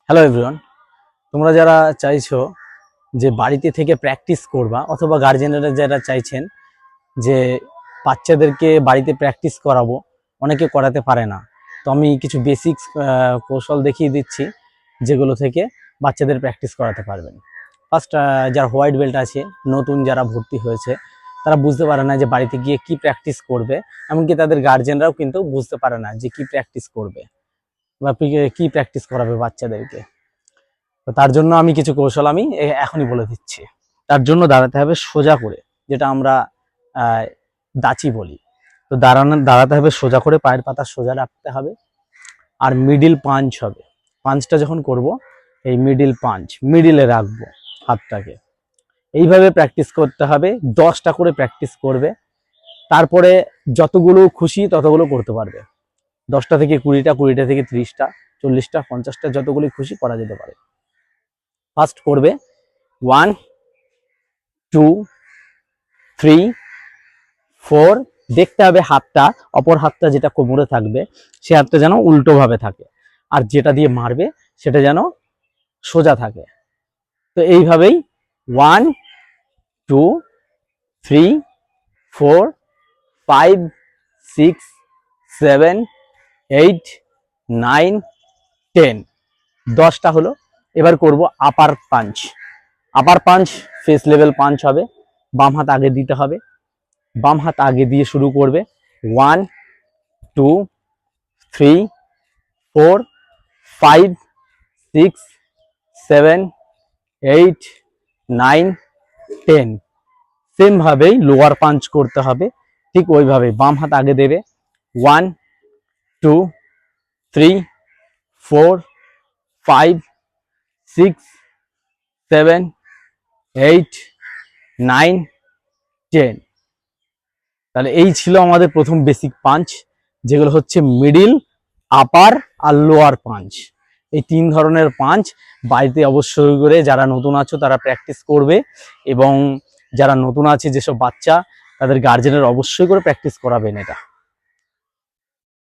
Hello everyone, তোমরা যারা চাইছো যে বাড়িতে থেকে প্র্যাকটিস করবা অথবা গার্জেনরা যারা চাইছেন যে বাচ্চাদেরকে বাড়িতে প্র্যাকটিস করাবো, অনেকে করাতে পারে না। তো আমি কিছু বেসিক্স কৌশল দেখিয়ে দিচ্ছি যেগুলো থেকে বাচ্চাদের প্র্যাকটিস করাতে পারবেন। ফার্স্ট, যারা হোয়াইট বেল্ট আছে, নতুন যারা ভর্তি হয়েছে, তারা বুঝতে পারে না যে বাড়িতে গিয়ে কি প্র্যাকটিস করবে। এমনকি তাদের গার্জেনরাও কিন্তু বুঝতে পারে না যে কি প্র্যাকটিস করবে বা কি প্র্যাকটিস করাবে বাচ্চাদেরকে। তো তার জন্য আমি কিছু কৌশল আমি এখনই বলে দিচ্ছি। তার জন্য দাঁড়াতে হবে সোজা করে, যেটা আমরা দাঁচি বলি। তো দাঁড়াতে হবে সোজা করে, পায়ের পাতা সোজা রাখতে হবে। আর মিডিল পাঞ্চ হবে। পাঞ্চটা যখন করব, এই মিডিলে রাখবো হাতটাকে। এইভাবে প্র্যাকটিস করতে হবে, 10টা করে প্র্যাকটিস করবে। তারপরে যতগুলো খুশি ততগুলো করতে পারবে। 10টা থেকে 20টা, 20টা থেকে 30টা, 40টা, 50টা, যতগুলো খুশি করা যেতে পারে। ফার্স্ট করবে 1 2 3 4। দেখতে হবে হাতটা, অপর হাতটা যেটা কোমরে থাকবে সে হাতটা যেন উল্টো ভাবে থাকে, আর যেটা দিয়ে মারবে সেটা যেন সোজা থাকে। তো এইভাবেই 1 2 3 4 5 6 7 8 9 10। 10টা হলো। এবার করব আপার পাঞ্চ। ফেস লেভেল পাঞ্চ হবে। বাম হাত আগে দিতে হবে, বাম হাত আগে দিয়ে শুরু করবে। 1 2 3 4 5 6 7 8 9 10। সেম ভাবেই লোয়ার পাঞ্চ করতে হবে, ঠিক ওইভাবে বাম হাত আগে দেবে। 1 2 3 4 5 6 7 8 9 10। তাহলে এই ছিল আমাদের প্রথম বেসিক পাঞ্চ, যেগুলো হচ্ছে মিডিল, আপার আর লোয়ার পাঞ্চ। এই 3 ধরনের পাঞ্চ বাড়িতে অবশ্যই করে যারা নতুন আছো তারা প্র্যাকটিস করবে, এবং যারা নতুন আছে যেসব বাচ্চা, তাদের গার্জেনের অবশ্যই করে প্র্যাকটিস করাবেন এটা।